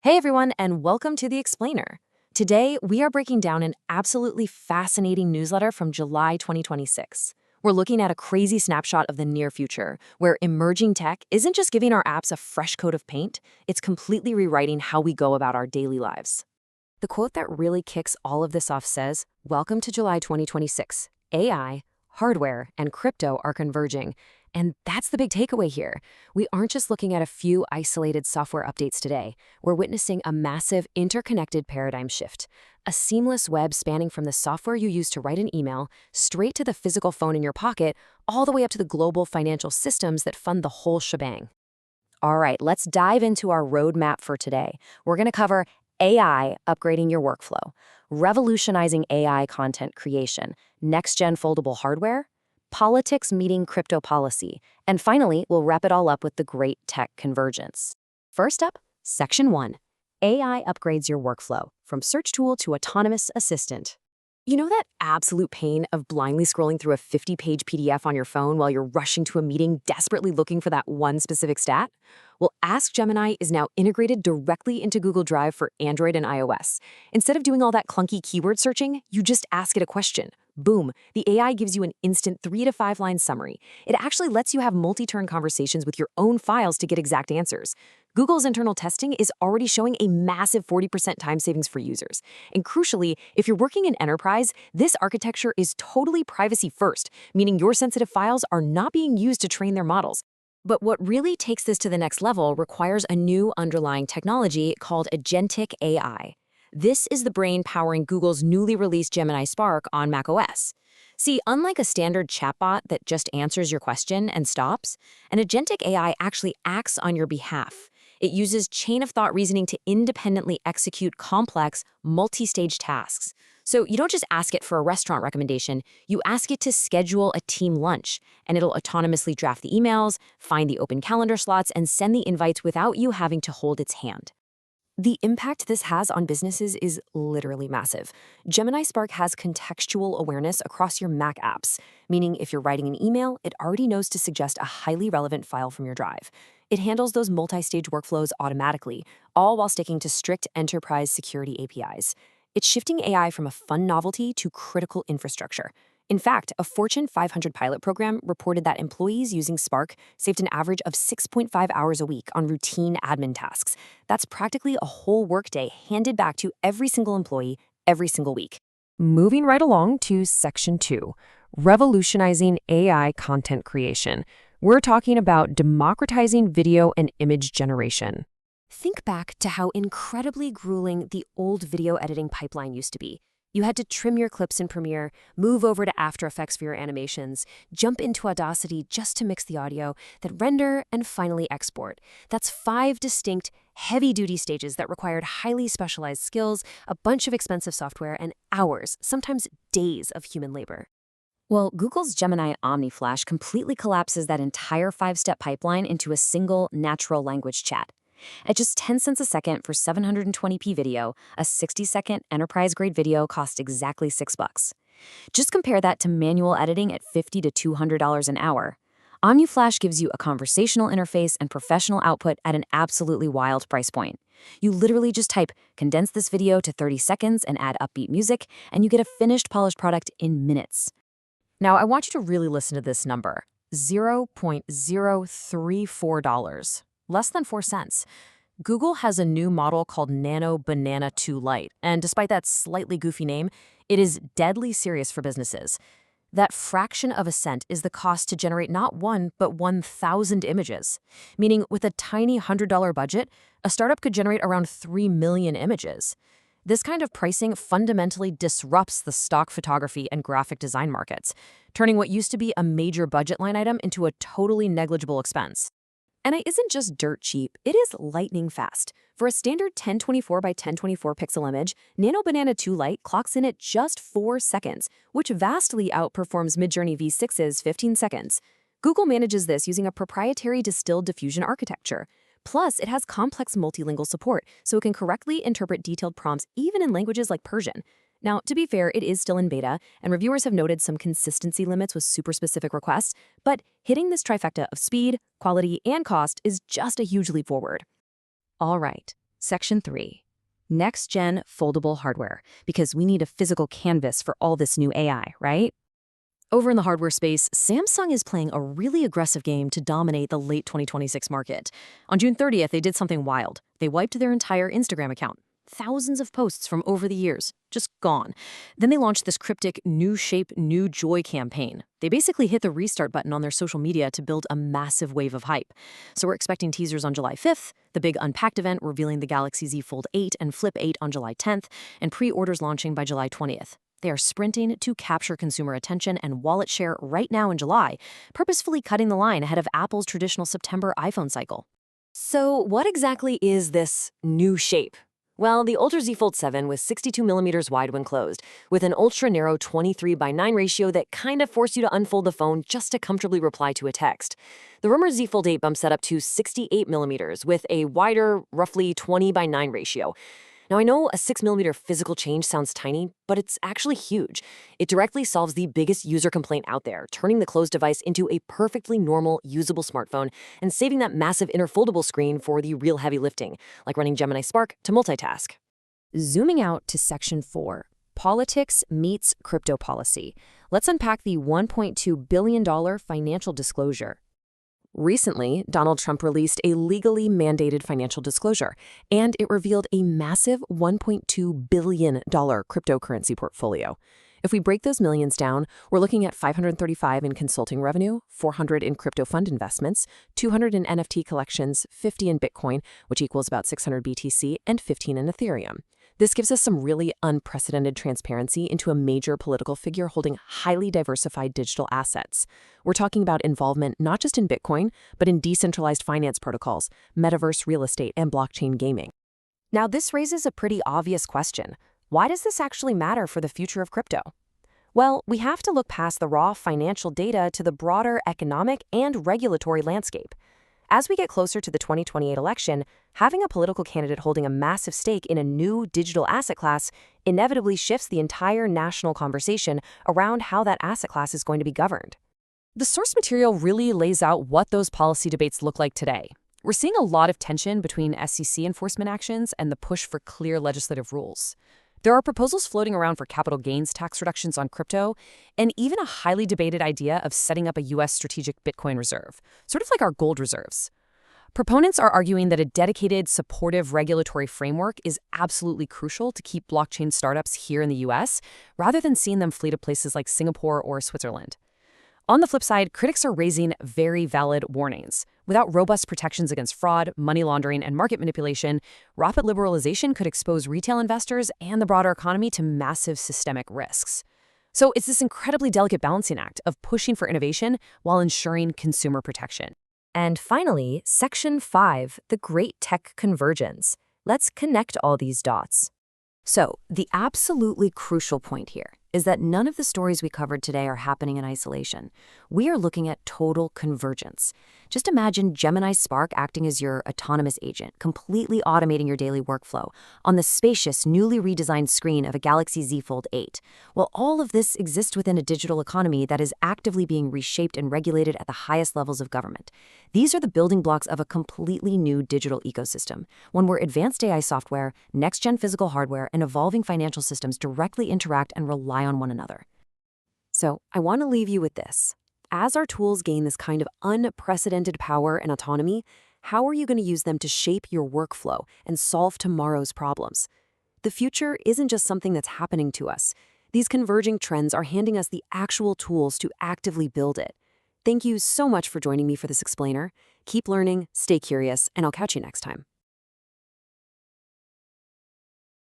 Hey everyone, and welcome to The Explainer. Today, we are breaking down an absolutely fascinating newsletter from July 2026. We're looking at a crazy snapshot of the near future, where emerging tech isn't just giving our apps a fresh coat of paint, it's completely rewriting how we go about our daily lives. The quote that really kicks all of this off says, "Welcome to July 2026. AI, hardware, and crypto are converging." And that's the big takeaway here. We aren't just looking at a few isolated software updates today. We're witnessing a massive interconnected paradigm shift. A seamless web spanning from the software you use to write an email, straight to the physical phone in your pocket, all the way up to the global financial systems that fund the whole shebang. All right, let's dive into our roadmap for today. We're going to cover AI upgrading your workflow, revolutionizing AI content creation, next-gen foldable hardware, politics meeting crypto policy, and finally, we'll wrap it all up with the great tech convergence. First up, Section 1. AI upgrades your workflow, from search tool to autonomous assistant. You know that absolute pain of blindly scrolling through a 50-page PDF on your phone while you're rushing to a meeting, desperately looking for that one specific stat? Well, Ask Gemini is now integrated directly into Google Drive for Android and iOS. Instead of doing all that clunky keyword searching, you just ask it a question. Boom, the AI gives you an instant 3 to 5 line summary. It actually lets you have multi-turn conversations with your own files to get exact answers. Google's internal testing is already showing a massive 40% time savings for users. And crucially, if you're working in enterprise, this architecture is totally privacy first, meaning your sensitive files are not being used to train their models. But what really takes this to the next level requires a new underlying technology called agentic AI. This is the brain powering Google's newly released Gemini Spark on macOS. See, unlike a standard chatbot that just answers your question and stops, an agentic AI actually acts on your behalf. It uses chain-of-thought reasoning to independently execute complex, multi-stage tasks. So you don't just ask it for a restaurant recommendation, you ask it to schedule a team lunch, and it'll autonomously draft the emails, find the open calendar slots, and send the invites without you having to hold its hand. The impact this has on businesses is literally massive. Gemini Spark has contextual awareness across your Mac apps, meaning if you're writing an email, it already knows to suggest a highly relevant file from your drive. It handles those multi-stage workflows automatically, all while sticking to strict enterprise security APIs. It's shifting AI from a fun novelty to critical infrastructure. In fact, a Fortune 500 pilot program reported that employees using Spark saved an average of 6.5 hours a week on routine admin tasks. That's practically a whole workday handed back to every single employee every single week. Moving right along to Section 2, revolutionizing AI content creation. We're talking about democratizing video and image generation. Think back to how incredibly grueling the old video editing pipeline used to be. You had to trim your clips in Premiere, move over to After Effects for your animations, jump into Audacity just to mix the audio, then render, and finally export. That's 5 distinct, heavy-duty stages that required highly specialized skills, a bunch of expensive software, and hours, sometimes days of human labor. Well, Google's Gemini OmniFlash completely collapses that entire 5-step pipeline into a single natural language chat. At just 10 cents a second for 720p video, a 60-second enterprise-grade video costs exactly $6. Just compare that to manual editing at $50 to $200 an hour. OmniFlash gives you a conversational interface and professional output at an absolutely wild price point. You literally just type, "Condense this video to 30 seconds and add upbeat music," and you get a finished, polished product in minutes. Now, I want you to really listen to this number, $0.034. Less than 4 cents. Google has a new model called Nano Banana 2 Lite, and despite that slightly goofy name, it is deadly serious for businesses. That fraction of a cent is the cost to generate not 1, but 1,000 images, meaning with a tiny $100 budget, a startup could generate around 3 million images. This kind of pricing fundamentally disrupts the stock photography and graphic design markets, turning what used to be a major budget line item into a totally negligible expense. And it isn't just dirt cheap, it is lightning fast. For a standard 1024 by 1024 pixel image, Nano Banana 2 Lite clocks in at just 4 seconds, which vastly outperforms Midjourney V6's 15 seconds. Google manages this using a proprietary distilled diffusion architecture. Plus, it has complex multilingual support, so it can correctly interpret detailed prompts even in languages like Persian. Now, to be fair, it is still in beta, and reviewers have noted some consistency limits with super specific requests, but hitting this trifecta of speed, quality, and cost is just a huge leap forward. All right, Section 3. Next-gen foldable hardware, because we need a physical canvas for all this new AI, right? Over in the hardware space, Samsung is playing a really aggressive game to dominate the late 2026 market. On June 30th, they did something wild. They wiped their entire Instagram account. Thousands of posts from over the years, just gone. Then they launched this cryptic New Shape, New Joy campaign. They basically hit the restart button on their social media to build a massive wave of hype. So we're expecting teasers on July 5th, the big Unpacked event revealing the Galaxy Z Fold 8 and Flip 8 on July 10th, and pre-orders launching by July 20th. They are sprinting to capture consumer attention and wallet share right now in July, purposefully cutting the line ahead of Apple's traditional September iPhone cycle. So what exactly is this new shape? Well, the Ultra Z Fold 7 was 62mm wide when closed, with an ultra-narrow 23:9 ratio that kind of forced you to unfold the phone just to comfortably reply to a text. The rumored Z Fold 8 bumps that up to 68mm with a wider, roughly 20:9 ratio. Now, I know a 6mm physical change sounds tiny, but it's actually huge. It directly solves the biggest user complaint out there, turning the closed device into a perfectly normal, usable smartphone and saving that massive inner foldable screen for the real heavy lifting, like running Gemini Spark to multitask. Zooming out to Section 4, Politics meets Crypto Policy. Let's unpack the $1.2 billion financial disclosure. Recently, Donald Trump released a legally mandated financial disclosure, and it revealed a massive $1.2 billion cryptocurrency portfolio. If we break those millions down, we're looking at $535 in consulting revenue, $400 in crypto fund investments, $200 in NFT collections, $50 in Bitcoin, which equals about 600 BTC, and $15 in Ethereum. This gives us some really unprecedented transparency into a major political figure holding highly diversified digital assets. We're talking about involvement not just in Bitcoin, but in decentralized finance protocols, metaverse real estate, and blockchain gaming. Now, this raises a pretty obvious question. Why does this actually matter for the future of crypto? Well, we have to look past the raw financial data to the broader economic and regulatory landscape. As we get closer to the 2028 election, having a political candidate holding a massive stake in a new digital asset class inevitably shifts the entire national conversation around how that asset class is going to be governed. The source material really lays out what those policy debates look like today. We're seeing a lot of tension between SEC enforcement actions and the push for clear legislative rules. There are proposals floating around for capital gains tax reductions on crypto, and even a highly debated idea of setting up a U.S. strategic Bitcoin reserve, sort of like our gold reserves. Proponents are arguing that a dedicated, supportive regulatory framework is absolutely crucial to keep blockchain startups here in the U.S., rather than seeing them flee to places like Singapore or Switzerland. On the flip side, critics are raising very valid warnings. Without robust protections against fraud, money laundering, and market manipulation, rapid liberalization could expose retail investors and the broader economy to massive systemic risks. So it's this incredibly delicate balancing act of pushing for innovation while ensuring consumer protection. And finally, Section 5, the Great Tech Convergence. Let's connect all these dots. So, the absolutely crucial point here is that none of the stories we covered today are happening in isolation. We are looking at total convergence. Just imagine Gemini Spark acting as your autonomous agent, completely automating your daily workflow on the spacious, newly redesigned screen of a Galaxy Z Fold 8. Well, all of this exists within a digital economy that is actively being reshaped and regulated at the highest levels of government. These are the building blocks of a completely new digital ecosystem, one where advanced AI software, next-gen physical hardware, and evolving financial systems directly interact and rely on one another. So, I want to leave you with this. As our tools gain this kind of unprecedented power and autonomy, how are you going to use them to shape your workflow and solve tomorrow's problems? The future isn't just something that's happening to us. These converging trends are handing us the actual tools to actively build it. Thank you so much for joining me for this explainer. Keep learning, stay curious, and I'll catch you next time.